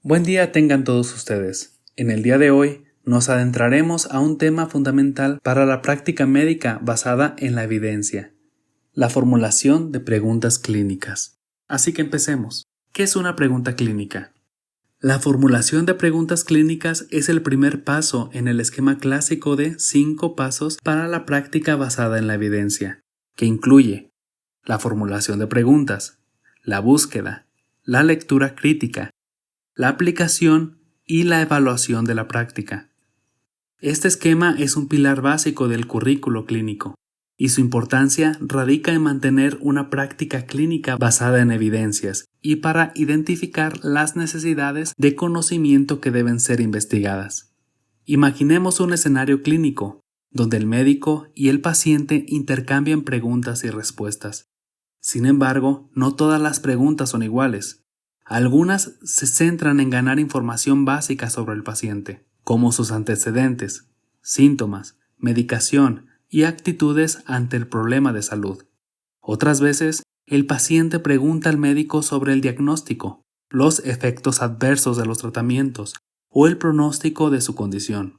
Buen día tengan todos ustedes. En el día de hoy nos adentraremos a un tema fundamental para la práctica médica basada en la evidencia: la formulación de preguntas clínicas. Así que empecemos. ¿Qué es una pregunta clínica? La formulación de preguntas clínicas es el primer paso en el esquema clásico de 5 pasos para la práctica basada en la evidencia, que incluye la formulación de preguntas, la búsqueda, la lectura crítica, la aplicación y la evaluación de la práctica. Este esquema es un pilar básico del currículo clínico, y su importancia radica en mantener una práctica clínica basada en evidencias y para identificar las necesidades de conocimiento que deben ser investigadas. Imaginemos un escenario clínico, donde el médico y el paciente intercambian preguntas y respuestas. Sin embargo, no todas las preguntas son iguales. Algunas se centran en ganar información básica sobre el paciente, como sus antecedentes, síntomas, medicación y actitudes ante el problema de salud. Otras veces, el paciente pregunta al médico sobre el diagnóstico, los efectos adversos de los tratamientos o el pronóstico de su condición.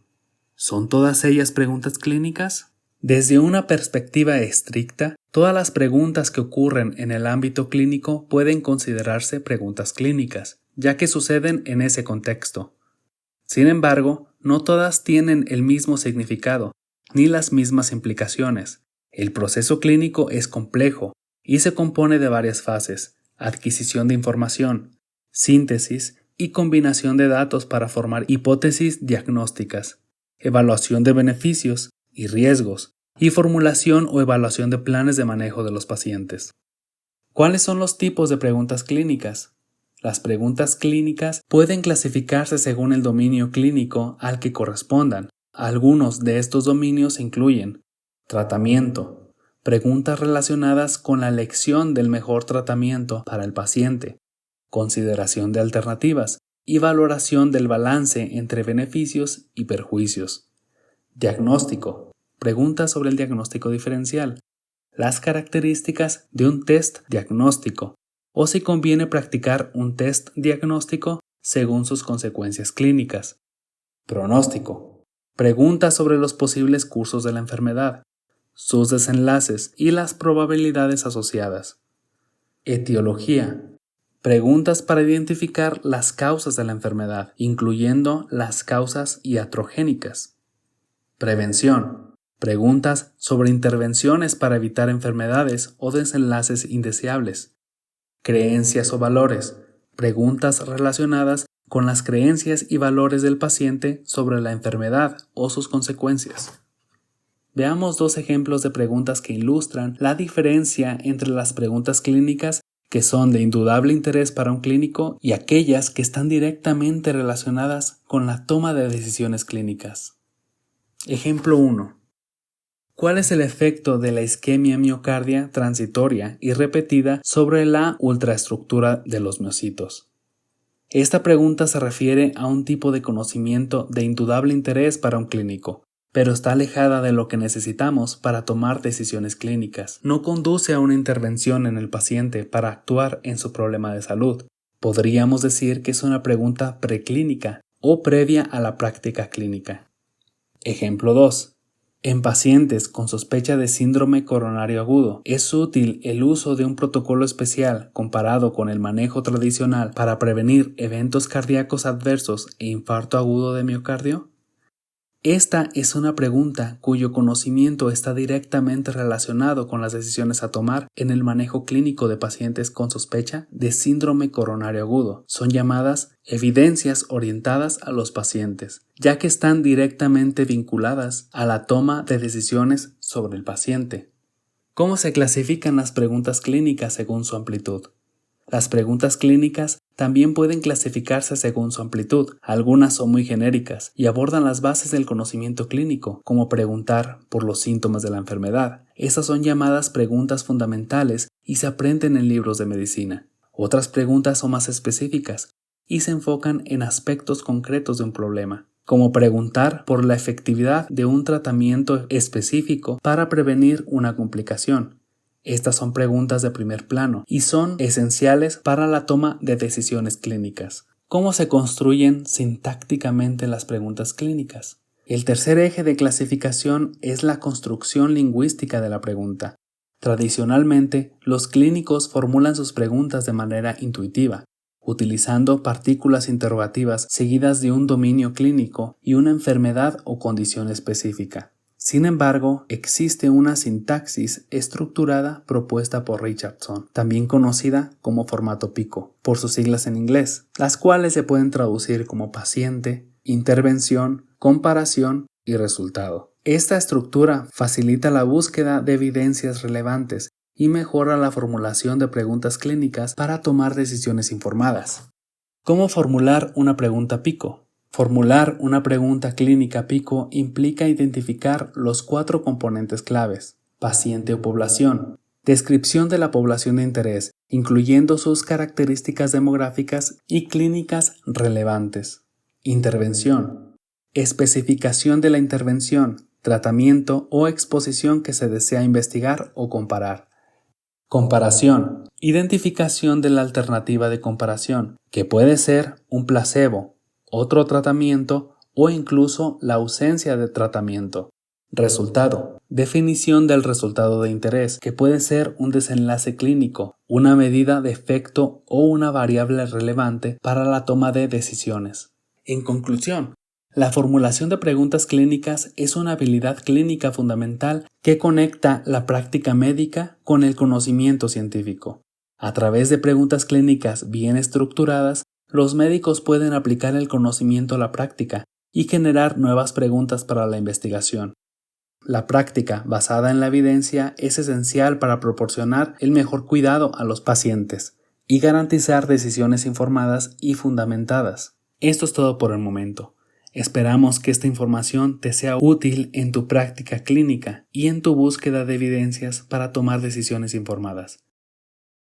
¿Son todas ellas preguntas clínicas? Desde una perspectiva estricta, todas las preguntas que ocurren en el ámbito clínico pueden considerarse preguntas clínicas, ya que suceden en ese contexto. Sin embargo, no todas tienen el mismo significado, ni las mismas implicaciones. El proceso clínico es complejo y se compone de varias fases: adquisición de información, síntesis y combinación de datos para formar hipótesis diagnósticas, evaluación de beneficios y riesgos, y formulación o evaluación de planes de manejo de los pacientes. ¿Cuáles son los tipos de preguntas clínicas? Las preguntas clínicas pueden clasificarse según el dominio clínico al que correspondan. Algunos de estos dominios incluyen tratamiento, preguntas relacionadas con la elección del mejor tratamiento para el paciente, consideración de alternativas y valoración del balance entre beneficios y perjuicios. Diagnóstico, preguntas sobre el diagnóstico diferencial, las características de un test diagnóstico, o si conviene practicar un test diagnóstico según sus consecuencias clínicas. Pronóstico, preguntas sobre los posibles cursos de la enfermedad, sus desenlaces y las probabilidades asociadas. Etiología, preguntas para identificar las causas de la enfermedad, incluyendo las causas iatrogénicas. Prevención, preguntas sobre intervenciones para evitar enfermedades o desenlaces indeseables. Creencias o valores, preguntas relacionadas con las creencias y valores del paciente sobre la enfermedad o sus consecuencias. Veamos 2 ejemplos de preguntas que ilustran la diferencia entre las preguntas clínicas que son de indudable interés para un clínico y aquellas que están directamente relacionadas con la toma de decisiones clínicas. Ejemplo 1. ¿Cuál es el efecto de la isquemia miocardia transitoria y repetida sobre la ultraestructura de los miocitos? Esta pregunta se refiere a un tipo de conocimiento de indudable interés para un clínico, pero está alejada de lo que necesitamos para tomar decisiones clínicas. No conduce a una intervención en el paciente para actuar en su problema de salud. Podríamos decir que es una pregunta preclínica o previa a la práctica clínica. Ejemplo 2. En pacientes con sospecha de síndrome coronario agudo, ¿es útil el uso de un protocolo especial comparado con el manejo tradicional para prevenir eventos cardíacos adversos e infarto agudo de miocardio? Esta es una pregunta cuyo conocimiento está directamente relacionado con las decisiones a tomar en el manejo clínico de pacientes con sospecha de síndrome coronario agudo. Son llamadas evidencias orientadas a los pacientes, ya que están directamente vinculadas a la toma de decisiones sobre el paciente. ¿Cómo se clasifican las preguntas clínicas según su amplitud? Las preguntas clínicas también pueden clasificarse según su amplitud. Algunas son muy genéricas y abordan las bases del conocimiento clínico, como preguntar por los síntomas de la enfermedad. Estas son llamadas preguntas fundamentales y se aprenden en libros de medicina. Otras preguntas son más específicas y se enfocan en aspectos concretos de un problema, como preguntar por la efectividad de un tratamiento específico para prevenir una complicación. Estas son preguntas de primer plano y son esenciales para la toma de decisiones clínicas. ¿Cómo se construyen sintácticamente las preguntas clínicas? El tercer eje de clasificación es la construcción lingüística de la pregunta. Tradicionalmente, los clínicos formulan sus preguntas de manera intuitiva, utilizando partículas interrogativas seguidas de un dominio clínico y una enfermedad o condición específica. Sin embargo, existe una sintaxis estructurada propuesta por Richardson, también conocida como formato PICO, por sus siglas en inglés, las cuales se pueden traducir como paciente, intervención, comparación y resultado. Esta estructura facilita la búsqueda de evidencias relevantes y mejora la formulación de preguntas clínicas para tomar decisiones informadas. ¿Cómo formular una pregunta PICO? Formular una pregunta clínica PICO implica identificar los 4 componentes claves: paciente o población, descripción de la población de interés, incluyendo sus características demográficas y clínicas relevantes, intervención, especificación de la intervención, tratamiento o exposición que se desea investigar o comparar. Comparación. Identificación de la alternativa de comparación, que puede ser un placebo, otro tratamiento o incluso la ausencia de tratamiento. Resultado. Definición del resultado de interés, que puede ser un desenlace clínico, una medida de efecto o una variable relevante para la toma de decisiones. En conclusión, la formulación de preguntas clínicas es una habilidad clínica fundamental que conecta la práctica médica con el conocimiento científico. A través de preguntas clínicas bien estructuradas, los médicos pueden aplicar el conocimiento a la práctica y generar nuevas preguntas para la investigación. La práctica basada en la evidencia es esencial para proporcionar el mejor cuidado a los pacientes y garantizar decisiones informadas y fundamentadas. Esto es todo por el momento. Esperamos que esta información te sea útil en tu práctica clínica y en tu búsqueda de evidencias para tomar decisiones informadas.